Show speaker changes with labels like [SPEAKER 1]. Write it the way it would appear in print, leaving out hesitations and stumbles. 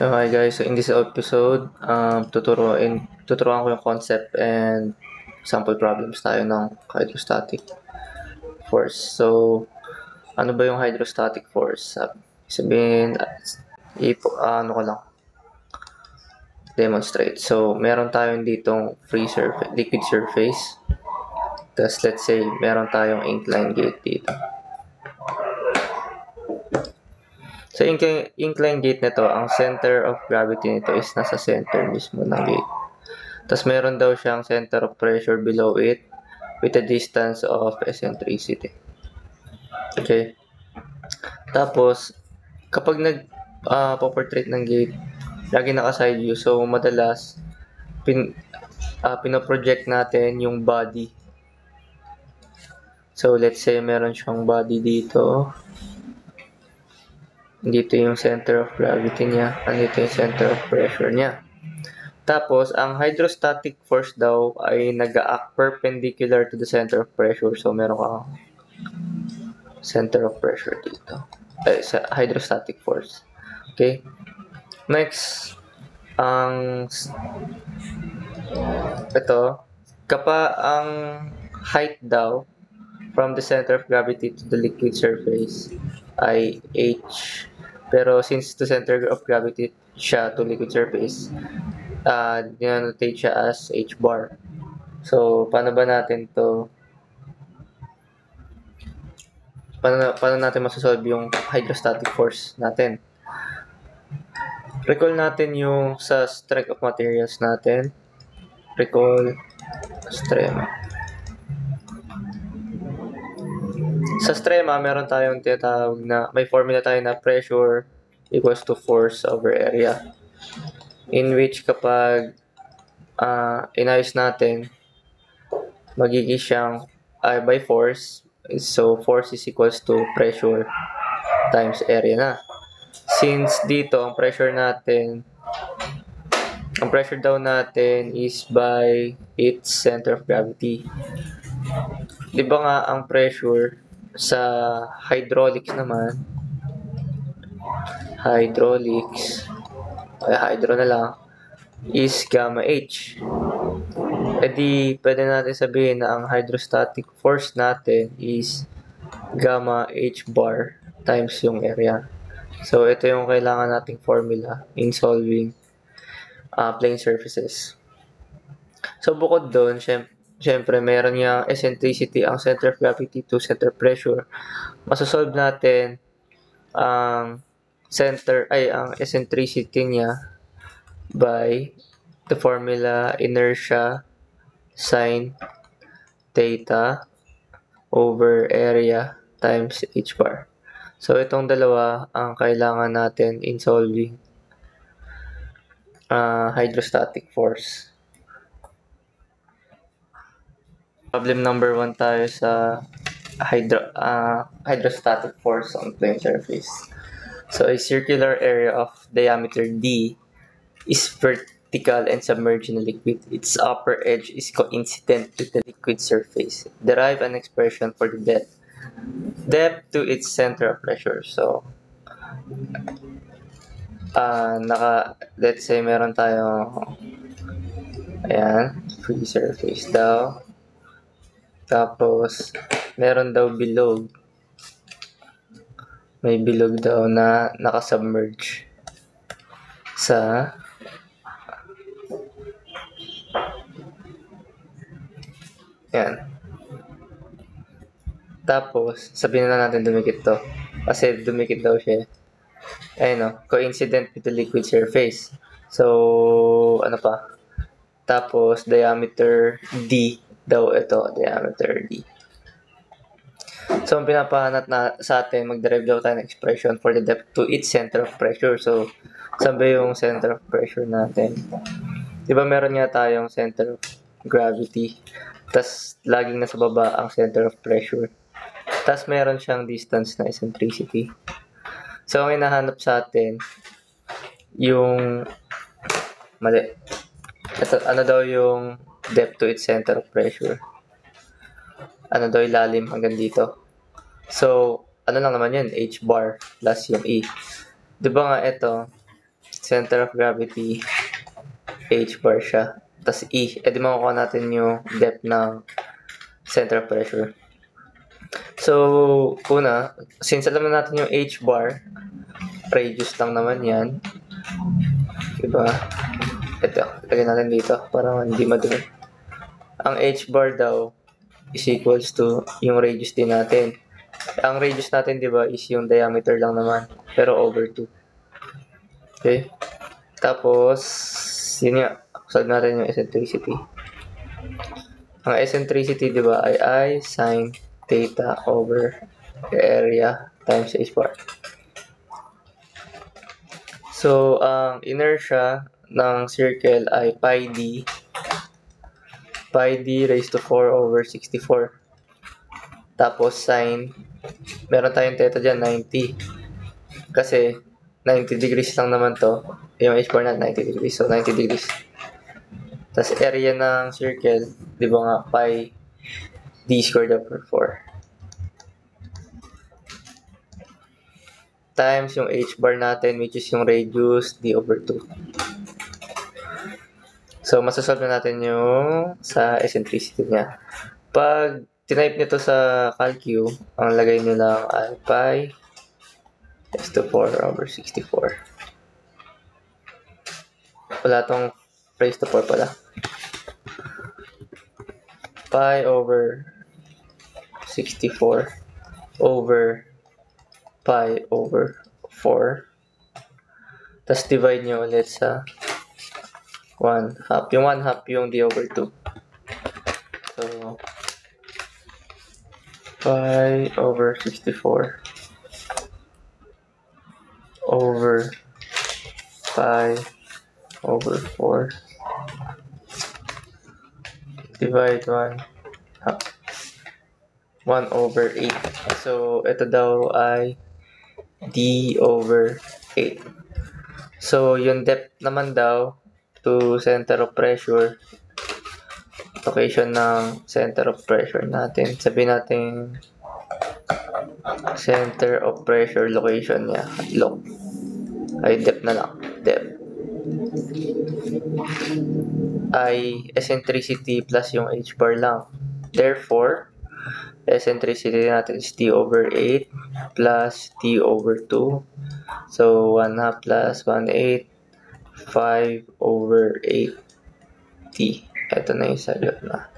[SPEAKER 1] So hi guys, so in this episode, tuturuan ko yung concept and sample problems tayo ng hydrostatic force. So, ano ba yung hydrostatic force? Sabihin, ano ko lang, demonstrate. So, meron tayong ditong free surface, liquid surface. Tapos, let's say, meron tayong inclined gate dito. So, inclined gate nito, ang center of gravity nito is nasa center mismo ng gate. Tapos meron daw siyang center of pressure below it with a distance of eccentricity. Okay. Tapos, kapag portrait ng gate, lagi naka-side view. So, madalas, pinoproject natin yung body. So, let's say meron siyang body dito. Dito yung center of gravity niya. Andito yung center of pressure niya. Tapos, ang hydrostatic force daw ay nag-act perpendicular to the center of pressure. So, meron kang center of pressure dito. Sa hydrostatic force. Okay? Next, ito, ang height daw from the center of gravity to the liquid surface ay h. Pero since the center of gravity siya to liquid surface, dinotate siya as h bar. So, paano natin masasolve yung hydrostatic force natin? Recall natin yung sa strength of materials natin. Recall strema. Sa strema, meron tayong tinatawag na, may formula tayo na pressure equals to force over area. In which kapag inayos natin, magiging siyang by force. So, force is equals to pressure times area na. Since dito, ang pressure daw natin is by its center of gravity. Di ba nga ang pressure sa hydraulics naman, hydro na lang, is gamma H. E di, pwede natin sabihin na ang hydrostatic force natin is gamma H bar times yung area. So, ito yung kailangan nating formula in solving plane surfaces. So, bukod doon, syempre, meron niya eccentricity ang center of gravity to center pressure. Masasolve natin ang eccentricity niya by the formula inertia sine theta over area times h bar. So, itong dalawa ang kailangan natin in solving hydrostatic force. Problem number 1 tayo sa hydrostatic force on plane surface. So, a circular area of diameter d is vertical and submerged in a liquid. Its upper edge is coincident with the liquid surface. Derive an expression for the depth to its center of pressure. So, let's say meron tayo, ayan, free surface daw. Tapos, meron daw bilog. May bilog daw na nakasubmerge sa yan. Tapos, sabihin na natin dumikit to. Kasi dumikit daw siya. Ayun, coincident with the liquid surface. So, ano pa? Tapos, diameter D daw ito. Diameter D. So, ang pinapahanap na sa atin, mag-derive daw tayo ng expression for the depth to its center of pressure. So, sabi yung center of pressure natin. Diba meron nga tayong center of gravity. Tas, laging nasa baba ang center of pressure. Tas, meron siyang distance na eccentricity. So, ang hinahanap sa atin, yung mali. Ito, ano daw yung depth to its center of pressure? Ano daw yung lalim hanggang dito? So, ano lang naman yun? H bar plus yung E. Diba nga ito, center of gravity, H bar siya. Tapos E, edi makukuha natin yung depth ng center of pressure. So, una, since alam na natin yung H bar, radius lang naman yan. Diba? Ito, lagyan natin dito para hindi madumi. Ang H bar daw is equals to yung radius din natin. Ang radius natin, di ba, is yung diameter lang naman, pero over 2. Okay? Tapos, yun nga, solve natin yung eccentricity. Ang eccentricity, di ba, ay I sine theta over the area times H bar. So, ang inertia ng circle ay pi d raised to 4 over 64. Tapos, sine, meron tayong theta dyan, 90. Kasi, 90 degrees lang naman to. Yung H bar natin, 90 degrees. So, 90 degrees. Tapos, area ng circle, di ba nga, pi d squared over 4. Times yung H bar natin, which is yung radius, d over 2. So, masasolve na natin yung sa eccentricity niya. Pag tinype nito sa calcu, ang lagay nyo lang ay pi s to 4 over 64. Wala tong raised to 4 pala. Pi over 64 over pi over 4. Tapos divide nyo ulit sa 1/2. Yung 1/2 yung d over 2. So, pi over 64 over pi over 4 divide 1/2. 1 over 8. So, ito daw ay d over 8. So, yung depth naman daw to center of pressure, location ng center of pressure natin. Sabihin natin center of pressure location niya. Look. Ay, depth na lang. Depth. Ay eccentricity plus yung H bar lang. Therefore, eccentricity natin is d over 8 plus d over 2. So, 1/2 plus 1/8, 5 over 8 d. Ito na yung sagot na.